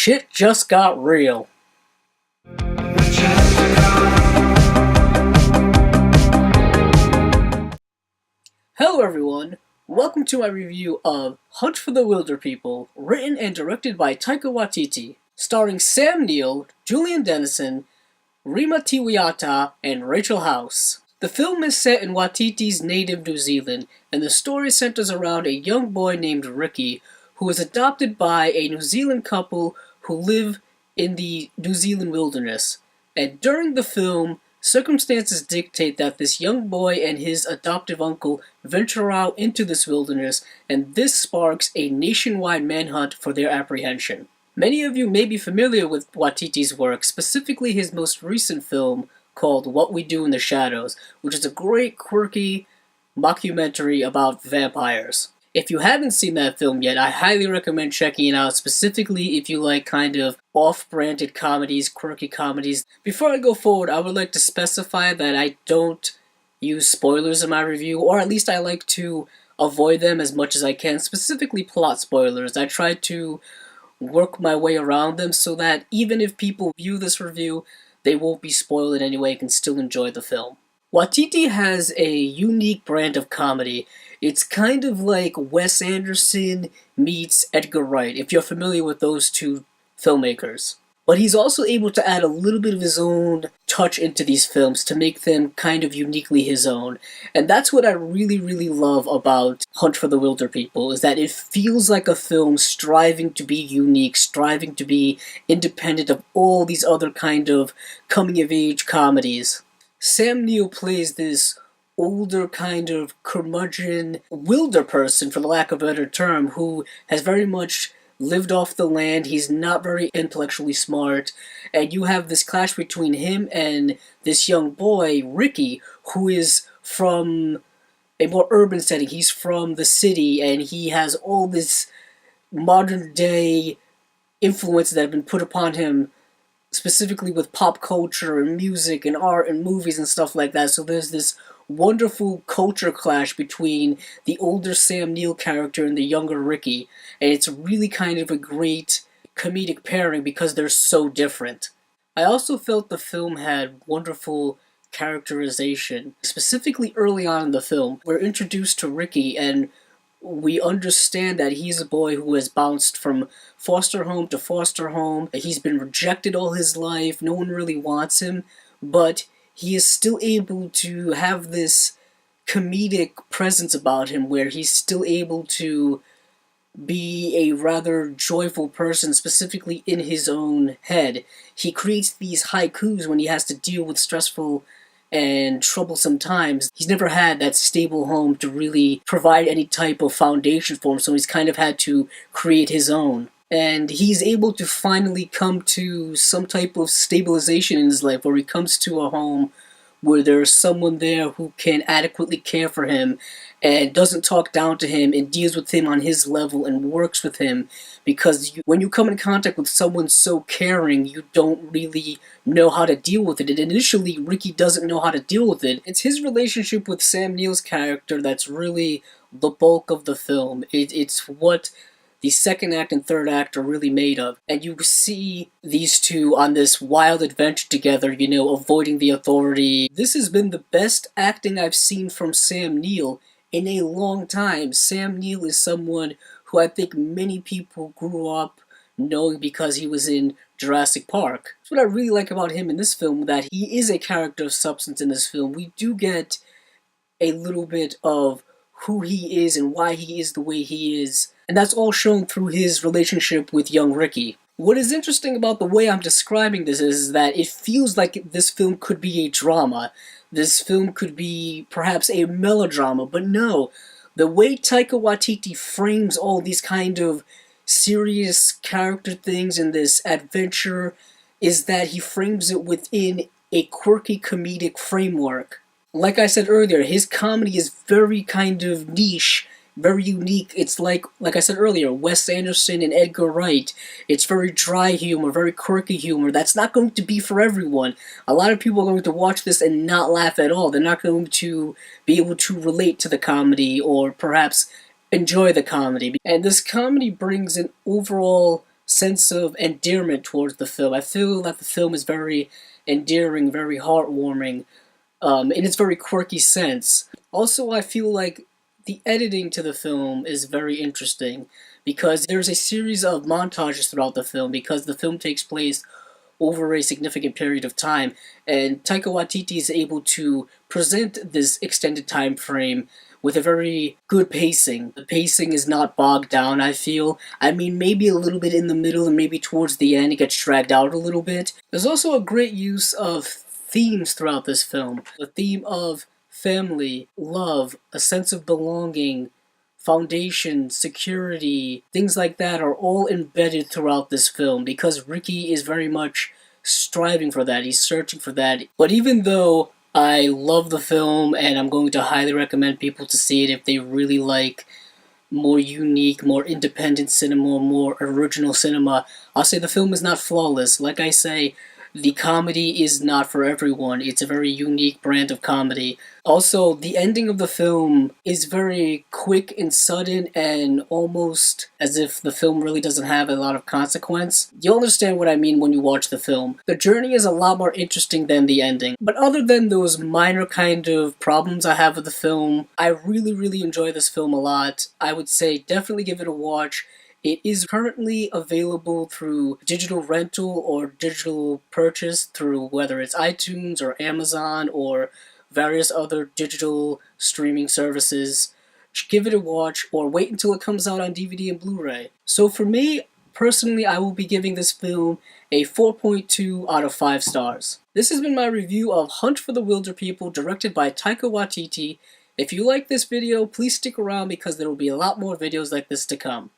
Shit just got real. Hello everyone, welcome to my review of For the Wilderpeople, written and directed by Taika Waititi, starring Sam Neill, Julian Dennison, Rima Tiwiata, and Rachel House. The film is set in Waititi's native New Zealand, and the story centers around a young boy named Ricky, who is adopted by a New Zealand couple who live in the New Zealand wilderness. And during the film, circumstances dictate that this young boy and his adoptive uncle venture out into this wilderness, and this sparks a nationwide manhunt for their apprehension. Many of you may be familiar with Waititi's work, specifically his most recent film called What We Do in the Shadows, which is a great, quirky mockumentary about vampires. If you haven't seen that film yet, I highly recommend checking it out, specifically if you like kind of off-branded comedies, quirky comedies. Before I go forward, I would like to specify that I don't use spoilers in my review, or at least I like to avoid them as much as I can, specifically plot spoilers. I try to work my way around them so that even if people view this review, they won't be spoiled in any way and can still enjoy the film. Waititi has a unique brand of comedy. It's kind of like Wes Anderson meets Edgar Wright, if you're familiar with those two filmmakers. But he's also able to add a little bit of his own touch into these films to make them kind of uniquely his own. And that's what I really love about For the Wilderpeople, is that it feels like a film striving to be unique, striving to be independent of all these other kind of coming-of-age comedies. Sam Neill plays this older kind of curmudgeon wilder person, for the lack of a better term, who has very much lived off the land. He's not very intellectually smart, and you have this clash between him and this young boy, Ricky, who is from a more urban setting. He's from the city, and he has all this modern day influence that have been put upon him, specifically with pop culture and music and art and movies and stuff like that. So there's this wonderful culture clash between the older Sam Neill character and the younger Ricky, and it's really kind of a great comedic pairing because they're so different. I also felt the film had wonderful characterization. Specifically early on in the film, we're introduced to Ricky, and we understand that he's a boy who has bounced from foster home to foster home. He's been rejected all his life. No one really wants him, but he is still able to have this comedic presence about him where he's still able to be a rather joyful person, specifically in his own head. He creates these haikus when he has to deal with stressful and troublesome times. He's never had that stable home to really provide any type of foundation for him, so he's kind of had to create his own. And he's able to finally come to some type of stabilization in his life, where he comes to a home where there's someone there who can adequately care for him and doesn't talk down to him and deals with him on his level and works with him, because when you come in contact with someone so caring, you don't really know how to deal with it. And initially, Ricky doesn't know how to deal with it. It's his relationship with Sam Neill's character that's really the bulk of the film. It's what the second act and third act are really made of. And you see these two on this wild adventure together, avoiding the authority. This has been the best acting I've seen from Sam Neill in a long time. Sam Neill is someone who I think many people grew up knowing because he was in Jurassic Park. That's what I really like about him in this film, that he is a character of substance in this film. We do get a little bit of who he is and why he is the way he is, and that's all shown through his relationship with young Ricky. What is interesting about the way I'm describing this is that it feels like this film could be a drama. This film could be perhaps a melodrama, but no. The way Taika Waititi frames all these kind of serious character things in this adventure is that he frames it within a quirky comedic framework. Like I said earlier, his comedy is very kind of niche, very unique. It's like I said earlier, Wes Anderson and Edgar Wright. It's very dry humor, very quirky humor. That's not going to be for everyone. A lot of people are going to watch this and not laugh at all. They're not going to be able to relate to the comedy or perhaps enjoy the comedy. And this comedy brings an overall sense of endearment towards the film. I feel that the film is very endearing, very heartwarming, in its very quirky sense. Also, I feel like the editing to the film is very interesting because there's a series of montages throughout the film because the film takes place over a significant period of time, and Taika Waititi is able to present this extended time frame with a very good pacing. The pacing is not bogged down, I feel. I mean, maybe a little bit in the middle and maybe towards the end it gets dragged out a little bit. There's also a great use of themes throughout this film. The theme of family, love, a sense of belonging, foundation, security, things like that are all embedded throughout this film because Ricky is very much striving for that. He's searching for that. But even though I love the film and I'm going to highly recommend people to see it if they really like more unique, more independent cinema, more original cinema, I'll say the film is not flawless. Like I say, the comedy is not for everyone. It's a very unique brand of comedy. Also, the ending of the film is very quick and sudden and almost as if the film really doesn't have a lot of consequence. You'll understand what I mean when you watch the film. The journey is a lot more interesting than the ending. But other than those minor kind of problems I have with the film, I really enjoy this film a lot. I would say definitely give it a watch. It is currently available through digital rental or digital purchase through whether it's iTunes or Amazon or various other digital streaming services. Give it a watch or wait until it comes out on DVD and Blu-ray. So for me, personally, I will be giving this film a 4.2 out of 5 stars. This has been my review of Hunt for the Wilderpeople, directed by Taika Waititi. If you like this video, please stick around because there will be a lot more videos like this to come.